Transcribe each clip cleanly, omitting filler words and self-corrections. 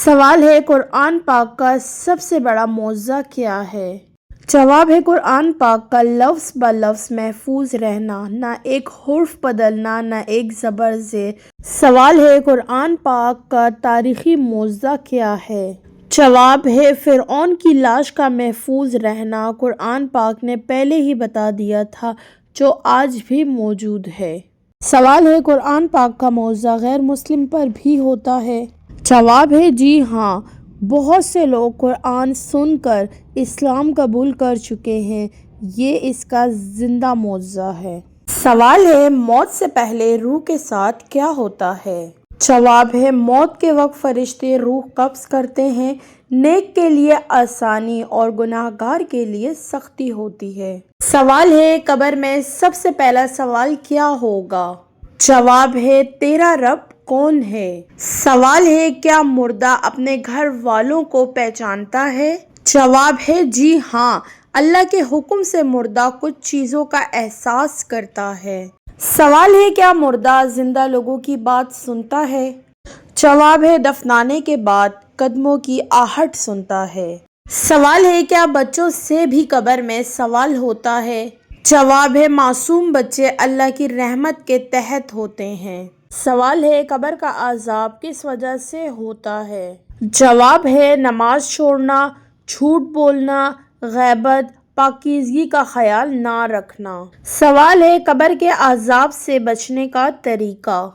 سوال ہے قرآن پاک کا سب سے بڑا معجزہ کیا ہے؟ جواب ہے قرآن پاک کا لفظ بہ لفظ محفوظ رہنا، نہ ایک حرف بدلنا، نہ ایک زبر زیر۔ سوال ہے قرآن پاک کا تاریخی معجزہ کیا ہے؟ جواب ہے فرعون کی لاش کا محفوظ رہنا۔ قرآن پاک نے پہلے ہی بتا دیا تھا جو آج بھی موجود ہے۔ سوال ہے قرآن پاک کا معجزہ غیر مسلم پر بھی ہوتا ہے؟ جواب ہے جی ہاں، بہت سے لوگ قرآن سن کر اسلام قبول کر چکے ہیں، یہ اس کا زندہ معجزہ ہے۔ سوال ہے موت سے پہلے روح کے ساتھ کیا ہوتا ہے؟ جواب ہے موت کے وقت فرشتے روح قبض کرتے ہیں، نیک کے لیے آسانی اور گناہ گار کے لیے سختی ہوتی ہے۔ سوال ہے قبر میں سب سے پہلا سوال کیا ہوگا؟ جواب ہے تیرا رب کون ہے؟ سوال ہے کیا مردہ اپنے گھر والوں کو پہچانتا ہے؟ جواب ہے جی ہاں، اللہ کے حکم سے مردہ کچھ چیزوں کا احساس کرتا ہے۔ سوال ہے کیا مردہ زندہ لوگوں کی بات سنتا ہے؟ جواب ہے دفنانے کے بعد قدموں کی آہٹ سنتا ہے۔ سوال ہے کیا بچوں سے بھی قبر میں سوال ہوتا ہے؟ جواب ہے معصوم بچے اللہ کی رحمت کے تحت ہوتے ہیں۔ سوال ہے قبر کا عذاب کس وجہ سے ہوتا ہے؟ جواب ہے نماز چھوڑنا، جھوٹ بولنا، غیبت، پاکیزگی کا خیال نہ رکھنا۔ سوال ہے قبر کے عذاب سے بچنے کا طریقہ؟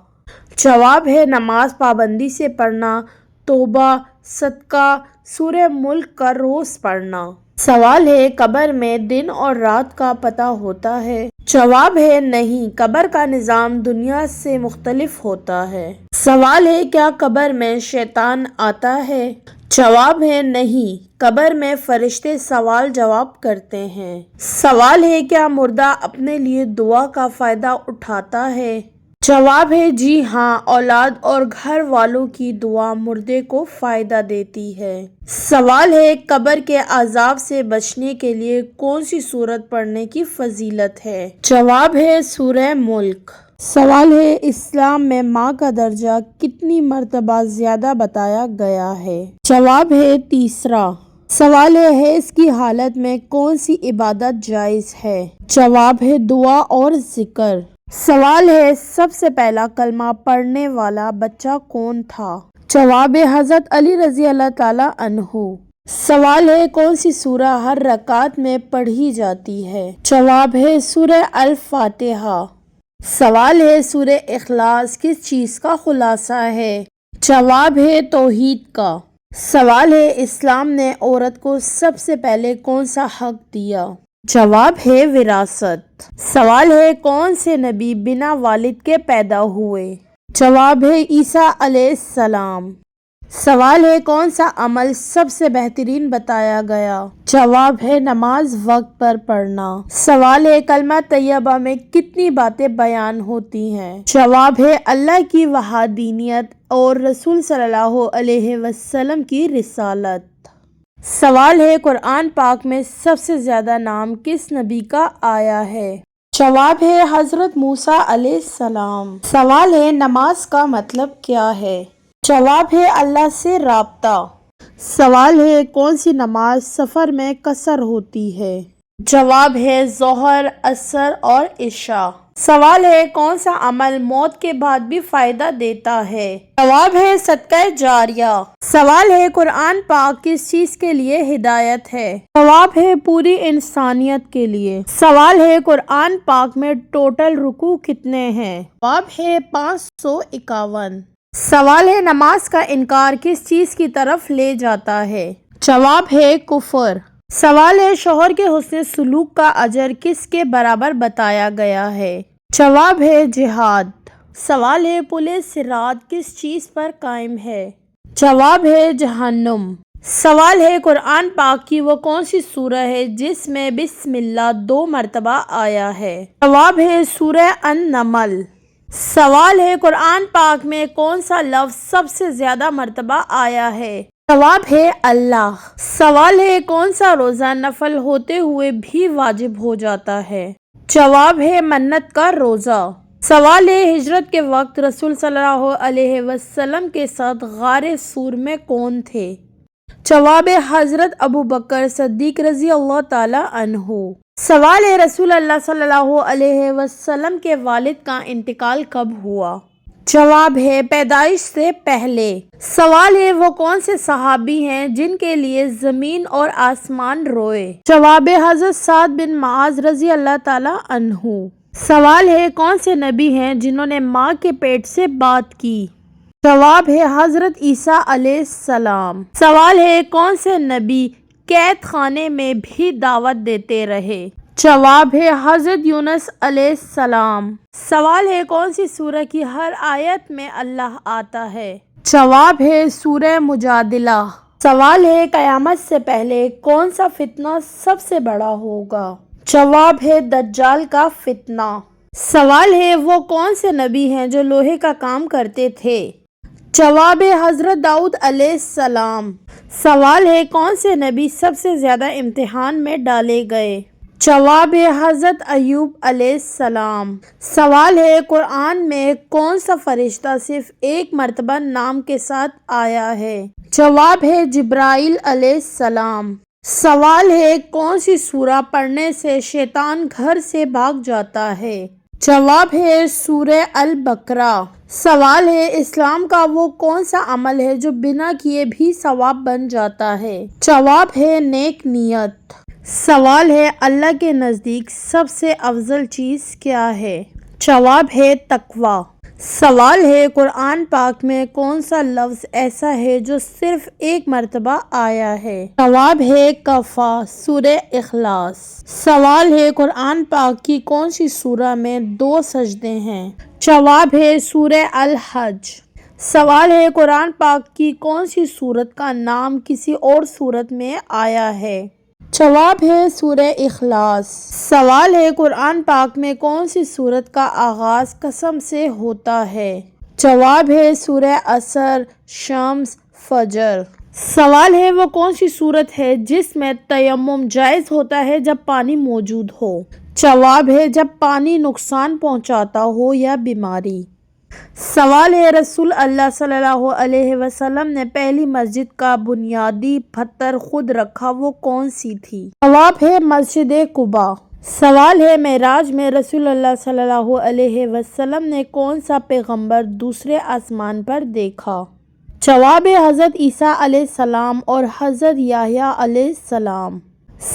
جواب ہے نماز پابندی سے پڑھنا، توبہ، صدقہ، سورہ ملک کا روز پڑھنا۔ سوال ہے قبر میں دن اور رات کا پتہ ہوتا ہے؟ جواب ہے نہیں، قبر کا نظام دنیا سے مختلف ہوتا ہے۔ سوال ہے کیا قبر میں شیطان آتا ہے؟ جواب ہے نہیں، قبر میں فرشتے سوال جواب کرتے ہیں۔ سوال ہے کیا مردہ اپنے لیے دعا کا فائدہ اٹھاتا ہے؟ جواب ہے جی ہاں، اولاد اور گھر والوں کی دعا مردے کو فائدہ دیتی ہے۔ سوال ہے قبر کے عذاب سے بچنے کے لیے کون سی سورت پڑھنے کی فضیلت ہے؟ جواب ہے سورہ ملک۔ سوال ہے اسلام میں ماں کا درجہ کتنی مرتبہ زیادہ بتایا گیا ہے؟ جواب ہے تیسرا۔ سوال ہے حیض کی حالت میں کون سی عبادت جائز ہے؟ جواب ہے دعا اور ذکر۔ سوال ہے سب سے پہلا کلمہ پڑھنے والا بچہ کون تھا؟ جواب ہے حضرت علی رضی اللہ تعالیٰ عنہ۔ سوال ہے کون سی سورہ ہر رکعت میں پڑھی جاتی ہے؟ جواب ہے سورہ الفاتحہ۔ سوال ہے سورہ اخلاص کس چیز کا خلاصہ ہے؟ جواب ہے توحید کا۔ سوال ہے اسلام نے عورت کو سب سے پہلے کون سا حق دیا؟ جواب ہے وراثت۔ سوال ہے کون سے نبی بنا والد کے پیدا ہوئے؟ جواب ہے عیسیٰ علیہ السلام۔ سوال ہے کون سا عمل سب سے بہترین بتایا گیا؟ جواب ہے نماز وقت پر پڑھنا۔ سوال ہے کلمہ طیبہ میں کتنی باتیں بیان ہوتی ہیں؟ جواب ہے اللہ کی وحدانیت اور رسول صلی اللہ علیہ وسلم کی رسالت۔ سوال ہے قرآن پاک میں سب سے زیادہ نام کس نبی کا آیا ہے؟ جواب ہے حضرت موسیٰ علیہ السلام۔ سوال ہے نماز کا مطلب کیا ہے؟ جواب ہے اللہ سے رابطہ۔ سوال ہے کون سی نماز سفر میں قصر ہوتی ہے؟ جواب ہے ظہر، عصر اور عشاء۔ سوال ہے کون سا عمل موت کے بعد بھی فائدہ دیتا ہے؟ جواب ہے صدقہ جاریہ۔ سوال ہے قرآن پاک کس چیز کے لیے ہدایت ہے؟ جواب ہے پوری انسانیت کے لیے۔ سوال ہے قرآن پاک میں ٹوٹل رکوع کتنے ہیں؟ جواب ہے 551۔ سوال ہے نماز کا انکار کس چیز کی طرف لے جاتا ہے؟ جواب ہے کفر۔ سوال ہے شوہر کے حسن سلوک کا اجر کس کے برابر بتایا گیا ہے؟ جواب ہے جہاد۔ سوال ہے پل صراط کس چیز پر قائم ہے؟ جواب ہے جہنم۔ سوال ہے قرآن پاک کی وہ کون سی سورہ ہے جس میں بسم اللہ 2 مرتبہ آیا ہے؟ جواب ہے سورہ النمل۔ سوال ہے قرآن پاک میں کون سا لفظ سب سے زیادہ مرتبہ آیا ہے؟ جواب ہے اللہ۔ سوال ہے کون سا روزہ نفل ہوتے ہوئے بھی واجب ہو جاتا ہے؟ جواب ہے منت کا روزہ۔ سوال ہے، ہجرت کے وقت رسول صلی اللہ علیہ وسلم کے ساتھ غار سور میں کون تھے؟ جواب ہے حضرت ابو بکر صدیق رضی اللہ تعالی عنہ۔ سوال ہے، رسول اللہ صلی اللہ علیہ وسلم کے والد کا انتقال کب ہوا؟ جواب ہے پیدائش سے پہلے۔ سوال ہے، وہ کون سے صحابی ہیں جن کے لیے زمین اور آسمان روئے؟ جواب ہے حضرت سعد بن معاذ رضی اللہ تعالی عنہ۔ سوال ہے، کون سے نبی ہیں جنہوں نے ماں کے پیٹ سے بات کی؟ جواب ہے حضرت عیسیٰ علیہ السلام۔ سوال ہے، کون سے نبی قید خانے میں بھی دعوت دیتے رہے؟ جواب ہے حضرت یونس علیہ السلام۔ سوال ہے، کون سی سورہ کی ہر آیت میں اللہ آتا ہے؟ جواب ہے سورہ مجادلہ۔ سوال ہے، قیامت سے پہلے کون سا فتنہ سب سے بڑا ہوگا؟ جواب ہے دجال کا فتنہ۔ سوال ہے، وہ کون سے نبی ہیں جو لوہے کا کام کرتے تھے؟ جواب ہے حضرت داؤد علیہ السلام۔ سوال ہے، کون سے نبی سب سے زیادہ امتحان میں ڈالے گئے؟ جواب ہے حضرت ایوب علیہ السلام۔ سوال ہے، قرآن میں کون سا فرشتہ صرف ایک مرتبہ نام کے ساتھ آیا ہے؟ جواب ہے جبرائیل علیہ السلام۔ سوال ہے، کون سی سورہ پڑھنے سے شیطان گھر سے بھاگ جاتا ہے؟ جواب ہے سورہ البقرہ۔ سوال ہے، اسلام کا وہ کون سا عمل ہے جو بنا کیے بھی ثواب بن جاتا ہے؟ جواب ہے نیک نیت۔ سوال ہے، اللہ کے نزدیک سب سے افضل چیز کیا ہے؟ جواب ہے تقوی۔ سوال ہے، قرآن پاک میں کون سا لفظ ایسا ہے جو صرف ایک مرتبہ آیا ہے؟ جواب ہے کفا، سورہ اخلاص۔ سوال ہے، قرآن پاک کی کون سی سورہ میں 2 سجدے ہیں؟ جواب ہے سورہ الحج۔ سوال ہے، قرآن پاک کی کون سی سورت کا نام کسی اور سورت میں آیا ہے؟ جواب ہے سورہ اخلاص۔ سوال ہے، قرآن پاک میں کون سی سورت کا آغاز قسم سے ہوتا ہے؟ جواب ہے سورہ عصر، شمس، فجر۔ سوال ہے، وہ کون سی سورت ہے جس میں تیمم جائز ہوتا ہے جب پانی موجود ہو؟ جواب ہے جب پانی نقصان پہنچاتا ہو یا بیماری۔ سوال ہے، رسول اللہ صلی اللہ علیہ وسلم نے پہلی مسجد کا بنیادی پتھر خود رکھا، وہ کون سی تھی؟ جواب ہے مسجد قباء۔ سوال ہے، معراج میں رسول اللہ صلی اللہ علیہ وسلم نے کون سا پیغمبر دوسرے آسمان پر دیکھا؟ جواب ہے حضرت عیسیٰ علیہ السلام اور حضرت یحییٰ علیہ السلام۔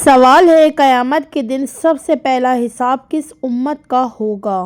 سوال ہے، قیامت کے دن سب سے پہلا حساب کس امت کا ہوگا؟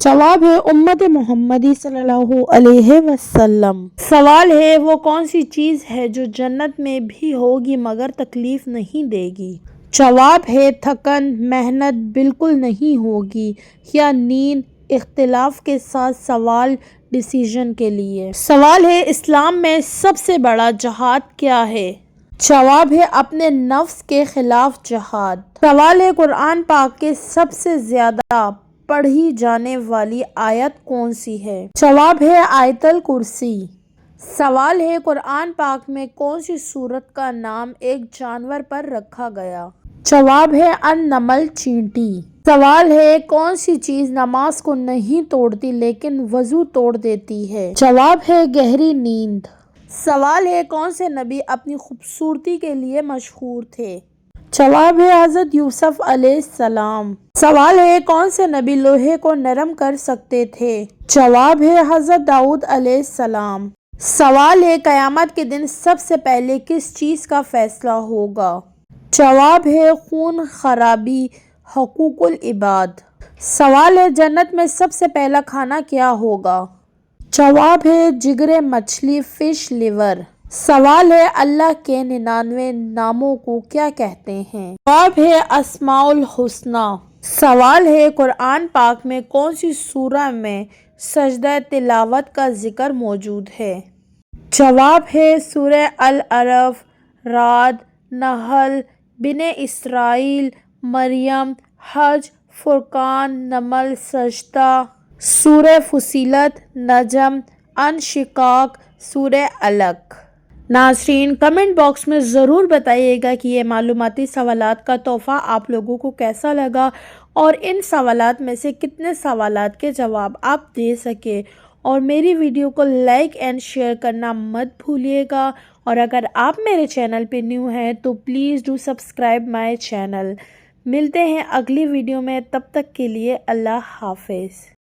جواب ہے امت محمدی صلی اللہ علیہ وسلم۔ سوال ہے، وہ کون سی چیز ہے جو جنت میں بھی ہوگی مگر تکلیف نہیں دے گی؟ جواب ہے تھکن، محنت بالکل نہیں ہوگی، یا نیند، اختلاف کے ساتھ سوال ڈیسیژن کے لیے۔ سوال ہے، اسلام میں سب سے بڑا جہاد کیا ہے؟ جواب ہے اپنے نفس کے خلاف جہاد۔ سوال ہے، قرآن پاک کے سب سے زیادہ پڑھی جانے والی آیت کون سی ہے؟ جواب ہے آیت الکرسی۔ سوال ہے، قرآن پاک میں کون سی سورت کا نام ایک جانور پر رکھا گیا؟ جواب ہے النمل، چینٹی۔ سوال ہے، کون سی چیز نماز کو نہیں توڑتی لیکن وضو توڑ دیتی ہے؟ جواب ہے گہری نیند۔ سوال ہے، کون سے نبی اپنی خوبصورتی کے لیے مشہور تھے؟ جواب ہے حضرت یوسف علیہ السلام۔ سوال ہے، کون سے نبی لوہے کو نرم کر سکتے تھے؟ جواب ہے حضرت داؤد علیہ السلام۔ سوال ہے، قیامت کے دن سب سے پہلے کس چیز کا فیصلہ ہوگا؟ جواب ہے خون خرابی، حقوق العباد۔ سوال ہے، جنت میں سب سے پہلا کھانا کیا ہوگا؟ جواب ہے جگر مچھلی، فش لیور۔ سوال ہے، اللہ کے 99 ناموں کو کیا کہتے ہیں؟ جواب ہے اسماء الحسنی۔ سوال ہے، قرآن پاک میں کون سی سورہ میں سجدہ تلاوت کا ذکر موجود ہے؟ جواب ہے سورہ الاعراف، رعد، نحل، بنی اسرائیل، مریم، حج، فرقان، نمل، سجدہ، سورہ فصلت، نجم، انشقاق، سورہ علق۔ ناظرین کمنٹ باکس میں ضرور بتائیے گا کہ یہ معلوماتی سوالات کا تحفہ آپ لوگوں کو کیسا لگا اور ان سوالات میں سے کتنے سوالات کے جواب آپ دے سکے، اور میری ویڈیو کو لائک اینڈ شیئر کرنا مت بھولیے گا، اور اگر آپ میرے چینل پہ نیو ہیں تو please do subscribe my channel. ملتے ہیں اگلی ویڈیو میں، تب تک کے لیے اللہ حافظ۔